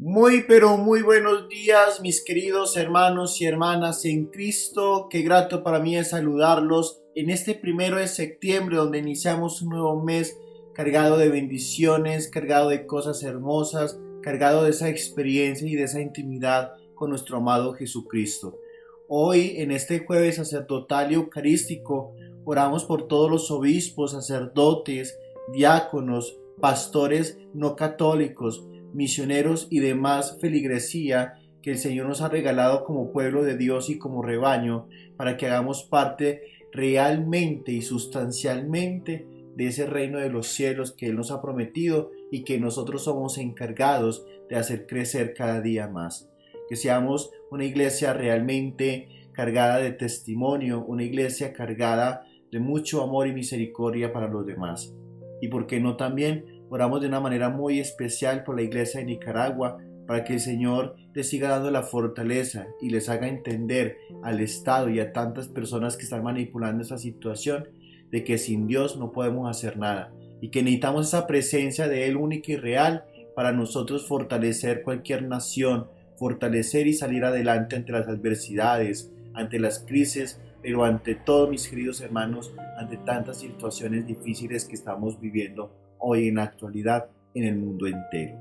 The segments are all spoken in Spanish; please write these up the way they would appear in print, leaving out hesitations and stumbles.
Muy pero muy buenos días, mis queridos hermanos y hermanas en Cristo. Qué grato para mí es saludarlos en este 1 de septiembre, donde iniciamos un nuevo mes cargado de bendiciones, cargado de cosas hermosas, cargado de esa experiencia y de esa intimidad con nuestro amado Jesucristo. Hoy, en este jueves sacerdotal y eucarístico, oramos por todos los obispos, sacerdotes, diáconos, pastores no católicos, misioneros y demás feligresía que el Señor nos ha regalado como pueblo de Dios y como rebaño, para que hagamos parte realmente y sustancialmente de ese reino de los cielos que Él nos ha prometido y que nosotros somos encargados de hacer crecer cada día más. Que seamos una iglesia realmente cargada de testimonio, una iglesia cargada de mucho amor y misericordia para los demás. Y por qué no también oramos de una manera muy especial por la iglesia de Nicaragua, para que el Señor les siga dando la fortaleza y les haga entender al Estado y a tantas personas que están manipulando esta situación de que sin Dios no podemos hacer nada y que necesitamos esa presencia de Él única y real para nosotros fortalecer cualquier nación, fortalecer y salir adelante ante las adversidades, ante las crisis, pero ante todo, mis queridos hermanos, ante tantas situaciones difíciles que estamos viviendo hoy en la actualidad en el mundo entero.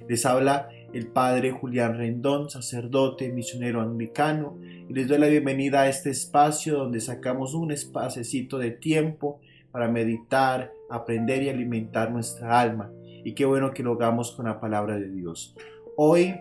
Les habla el Padre Julián Rendón, sacerdote, misionero anglicano, y les doy la bienvenida a este espacio donde sacamos un espacecito de tiempo para meditar, aprender y alimentar nuestra alma. Y qué bueno que lo hagamos con la palabra de Dios. Hoy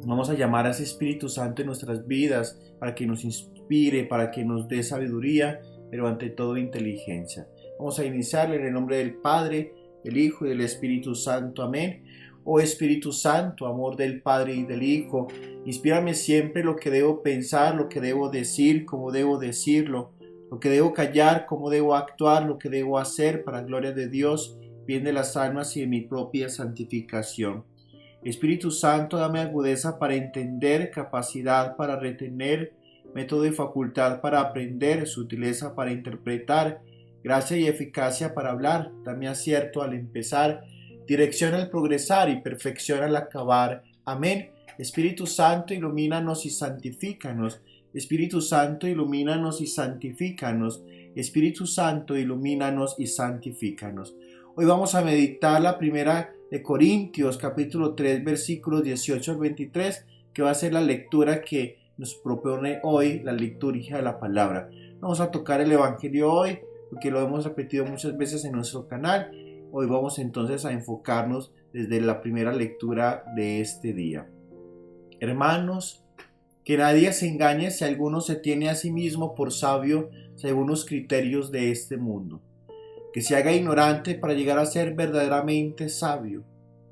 vamos a llamar a ese Espíritu Santo en nuestras vidas para que nos inspire, para que nos dé sabiduría, pero ante todo inteligencia. Vamos a iniciar en el nombre del Padre, del Hijo y del Espíritu Santo. Amén. Oh Espíritu Santo, amor del Padre y del Hijo, inspírame siempre lo que debo pensar, lo que debo decir, cómo debo decirlo, lo que debo callar, cómo debo actuar, lo que debo hacer para gloria de Dios, bien de las almas y de mi propia santificación. Espíritu Santo, dame agudeza para entender, capacidad para retener, método y facultad para aprender, sutileza para interpretar, gracia y eficacia para hablar. Dame acierto al empezar, dirección al progresar y perfección al acabar. Amén. Espíritu Santo, ilumínanos y santifícanos. Espíritu Santo, ilumínanos y santifícanos. Espíritu Santo, ilumínanos y santifícanos. Hoy vamos a meditar la primera de Corintios, capítulo 3, versículos 18 al 23, que va a ser la lectura que nos propone hoy, la liturgia de la palabra. Vamos a tocar el Evangelio hoy, porque lo hemos repetido muchas veces en nuestro canal. Hoy vamos entonces a enfocarnos desde la primera lectura de este día. Hermanos, que nadie se engañe si alguno se tiene a sí mismo por sabio según los criterios de este mundo, que se haga ignorante para llegar a ser verdaderamente sabio,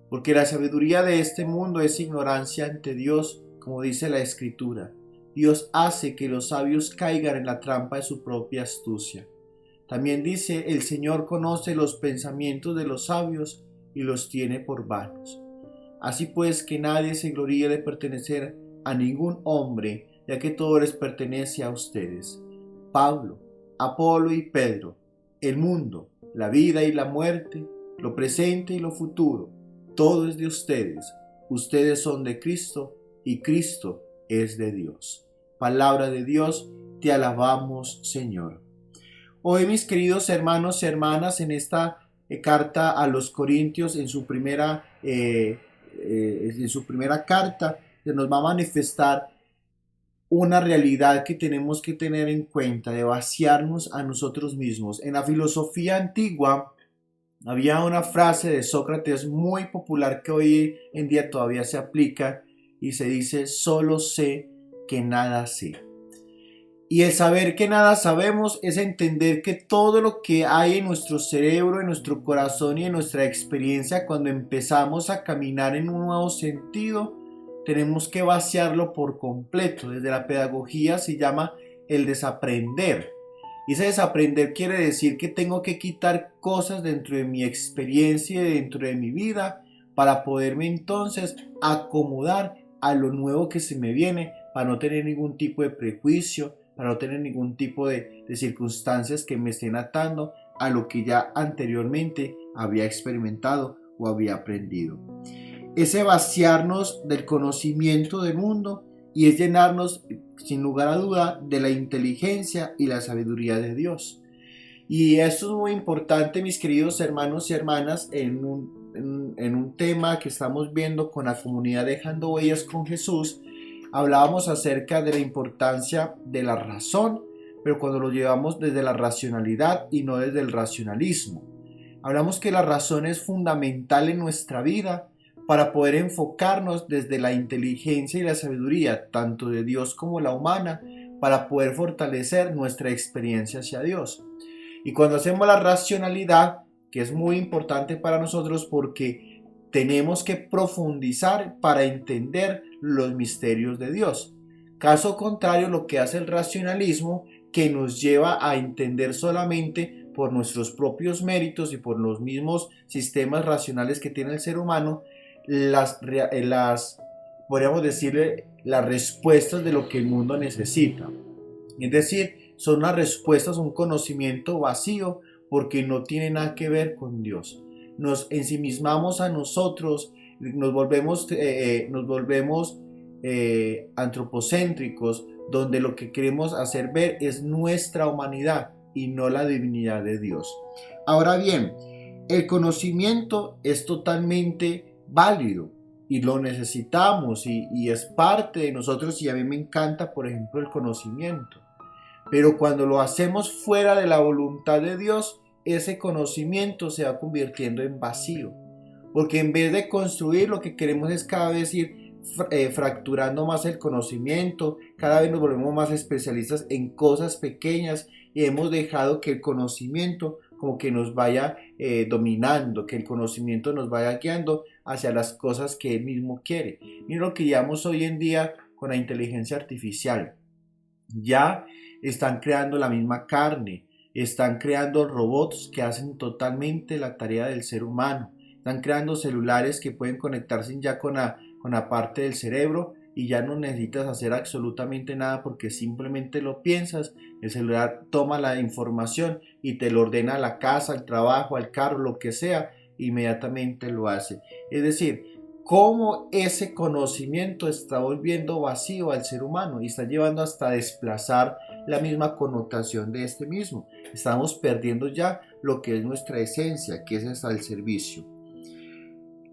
porque la sabiduría de este mundo es ignorancia ante Dios, como dice la Escritura. Dios hace que los sabios caigan en la trampa de su propia astucia. También dice, el Señor conoce los pensamientos de los sabios y los tiene por vanos. Así pues, que nadie se gloríe de pertenecer a ningún hombre, ya que todo les pertenece a ustedes. Pablo, Apolo y Pedro, el mundo, la vida y la muerte, lo presente y lo futuro, todo es de ustedes. Ustedes son de Cristo y Cristo es de Dios. Palabra de Dios, te alabamos, Señor. Hoy, mis queridos hermanos y hermanas, en esta carta a los Corintios, en su primera carta, se nos va a manifestar una realidad que tenemos que tener en cuenta, de vaciarnos a nosotros mismos. En la filosofía antigua había una frase de Sócrates muy popular que hoy en día todavía se aplica y se dice: solo sé que nada sé. Y el saber que nada sabemos es entender que todo lo que hay en nuestro cerebro, en nuestro corazón y en nuestra experiencia, cuando empezamos a caminar en un nuevo sentido, tenemos que vaciarlo por completo. Desde la pedagogía se llama el desaprender. Y ese desaprender quiere decir que tengo que quitar cosas dentro de mi experiencia y dentro de mi vida para poderme entonces acomodar a lo nuevo que se me viene, para no tener ningún tipo de prejuicio, para no tener ningún tipo de circunstancias que me estén atando a lo que ya anteriormente había experimentado o había aprendido. es vaciarnos del conocimiento del mundo y es llenarnos, sin lugar a duda, de la inteligencia y la sabiduría de Dios. Y esto es muy importante, mis queridos hermanos y hermanas, en un tema que estamos viendo con la comunidad Dejando Huellas con Jesús. Hablábamos acerca de la importancia de la razón, pero cuando lo llevamos desde la racionalidad y no desde el racionalismo. Hablamos que la razón es fundamental en nuestra vida para poder enfocarnos desde la inteligencia y la sabiduría, tanto de Dios como la humana, para poder fortalecer nuestra experiencia hacia Dios. Y cuando hacemos la racionalidad, que es muy importante para nosotros porque tenemos que profundizar para entender los misterios de Dios. Caso contrario, lo que hace el racionalismo, que nos lleva a entender solamente por nuestros propios méritos y por los mismos sistemas racionales que tiene el ser humano, podríamos decirle, las respuestas de lo que el mundo necesita. Es decir, son unas respuestas, un conocimiento vacío porque no tiene nada que ver con Dios. Nos ensimismamos a nosotros, nos volvemos antropocéntricos, donde lo que queremos hacer ver es nuestra humanidad y no la divinidad de Dios. Ahora bien, el conocimiento es totalmente válido y lo necesitamos y es parte de nosotros, y a mí me encanta, por ejemplo, el conocimiento. Pero cuando lo hacemos fuera de la voluntad de Dios, ese conocimiento se va convirtiendo en vacío. Porque en vez de construir, lo que queremos es cada vez ir fracturando más el conocimiento, cada vez nos volvemos más especialistas en cosas pequeñas y hemos dejado que el conocimiento como que nos vaya dominando, que el conocimiento nos vaya guiando hacia las cosas que él mismo quiere. Miren lo que llevamos hoy en día con la inteligencia artificial. Ya están creando la misma carne, están creando robots que hacen totalmente la tarea del ser humano, están creando celulares que pueden conectarse ya con la parte del cerebro y ya no necesitas hacer absolutamente nada porque simplemente lo piensas, el celular toma la información y te lo ordena a la casa, al trabajo, al carro, lo que sea, inmediatamente lo hace. Es decir, cómo ese conocimiento está volviendo vacío al ser humano y está llevando hasta desplazar la misma connotación de este mismo. Estamos perdiendo ya lo que es nuestra esencia, que es hasta el servicio.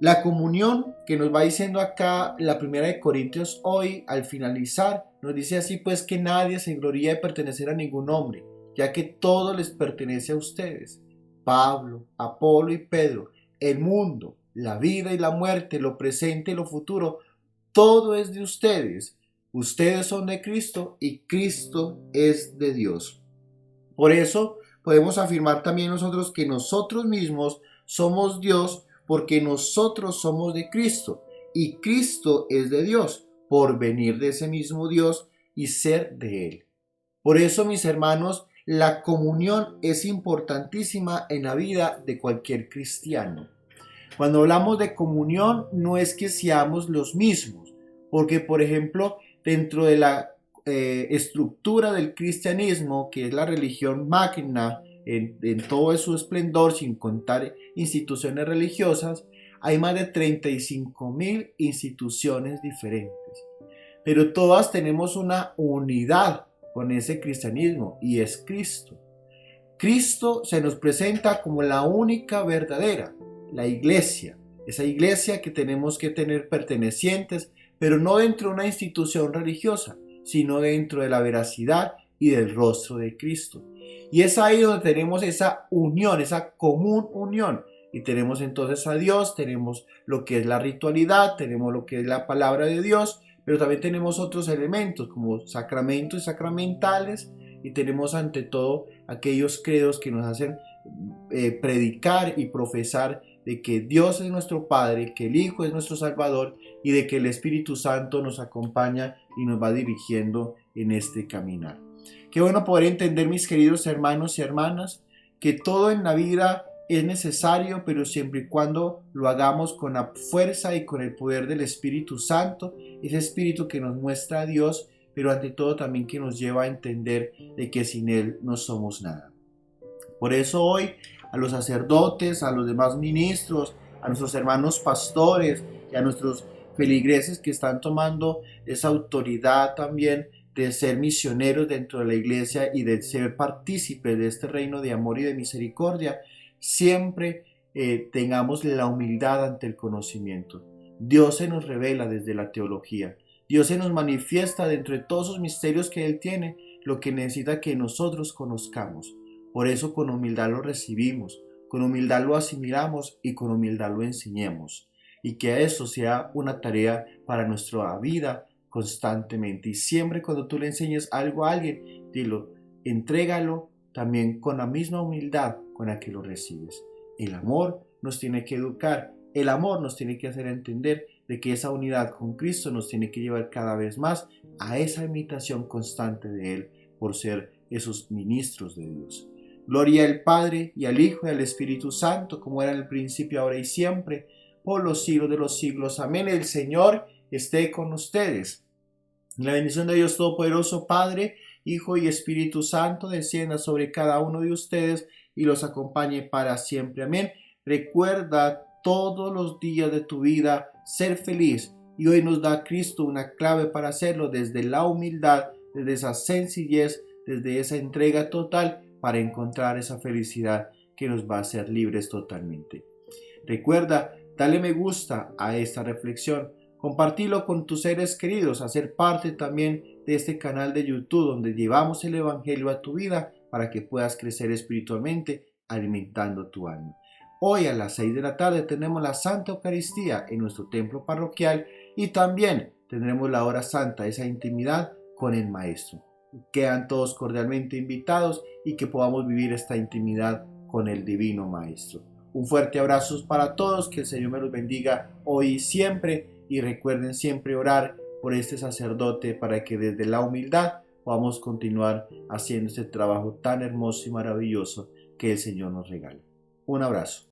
La comunión que nos va diciendo acá la primera de Corintios hoy, al finalizar, nos dice así pues que nadie se gloría de pertenecer a ningún hombre, ya que todo les pertenece a ustedes. Pablo, Apolo y Pedro, el mundo, la vida y la muerte, lo presente y lo futuro, todo es de ustedes. Ustedes son de Cristo y Cristo es de Dios. Por eso podemos afirmar también nosotros que nosotros mismos somos Dios, porque nosotros somos de Cristo y Cristo es de Dios, por venir de ese mismo Dios y ser de Él. Por eso, mis hermanos, la comunión es importantísima en la vida de cualquier cristiano. Cuando hablamos de comunión, no es que seamos los mismos, porque, por ejemplo, dentro de la estructura del cristianismo, que es la religión magna, en todo su esplendor, sin contar instituciones religiosas, hay más de 35,000 instituciones diferentes. Pero todas tenemos una unidad con ese cristianismo y es Cristo. Cristo se nos presenta como la única verdadera, la iglesia. Esa iglesia que tenemos que tener pertenecientes, pero no dentro de una institución religiosa, sino dentro de la veracidad y del rostro de Cristo. Y es ahí donde tenemos esa unión, esa común unión. Y tenemos entonces a Dios, tenemos lo que es la ritualidad, tenemos lo que es la palabra de Dios, pero también tenemos otros elementos como sacramentos y sacramentales, y tenemos ante todo aquellos credos que nos hacen predicar y profesar de que Dios es nuestro Padre, que el Hijo es nuestro Salvador y de que el Espíritu Santo nos acompaña y nos va dirigiendo en este caminar. Qué bueno poder entender, mis queridos hermanos y hermanas, que todo en la vida es necesario, pero siempre y cuando lo hagamos con la fuerza y con el poder del Espíritu Santo, ese Espíritu que nos muestra a Dios, pero ante todo también que nos lleva a entender de que sin Él no somos nada. Por eso hoy a los sacerdotes, a los demás ministros, a nuestros hermanos pastores y a nuestros feligreses que están tomando esa autoridad también de ser misioneros dentro de la iglesia y de ser partícipes de este reino de amor y de misericordia, siempre tengamos la humildad ante el conocimiento. Dios se nos revela desde la teología. Dios se nos manifiesta dentro de todos esos misterios que Él tiene, lo que necesita que nosotros conozcamos. Por eso con humildad lo recibimos, con humildad lo asimilamos y con humildad lo enseñemos. Y que eso sea una tarea para nuestra vida constantemente. Y siempre cuando tú le enseñes algo a alguien, dilo, entrégalo también con la misma humildad con la que lo recibes. El amor nos tiene que educar, el amor nos tiene que hacer entender de que esa unidad con Cristo nos tiene que llevar cada vez más a esa imitación constante de Él por ser esos ministros de Dios. Gloria al Padre y al Hijo y al Espíritu Santo, como era en el principio, ahora y siempre, por los siglos de los siglos. Amén. El Señor esté con ustedes. La bendición de Dios Todopoderoso, Padre, Hijo y Espíritu Santo, descienda sobre cada uno de ustedes y los acompañe para siempre. Amén. Recuerda todos los días de tu vida ser feliz, y hoy nos da Cristo una clave para hacerlo desde la humildad, desde esa sencillez, desde esa entrega total para encontrar esa felicidad que nos va a hacer libres totalmente. Recuerda, dale me gusta a esta reflexión, compartilo con tus seres queridos, hacer parte también de este canal de YouTube donde llevamos el Evangelio a tu vida para que puedas crecer espiritualmente alimentando tu alma. Hoy a las 6 de la tarde tenemos la Santa Eucaristía en nuestro templo parroquial y también tendremos la hora santa, esa intimidad con el Maestro. Quedan todos cordialmente invitados y que podamos vivir esta intimidad con el Divino Maestro. Un fuerte abrazo para todos, que el Señor me los bendiga hoy y siempre, y recuerden siempre orar por este sacerdote para que desde la humildad podamos continuar haciendo este trabajo tan hermoso y maravilloso que el Señor nos regala. Un abrazo.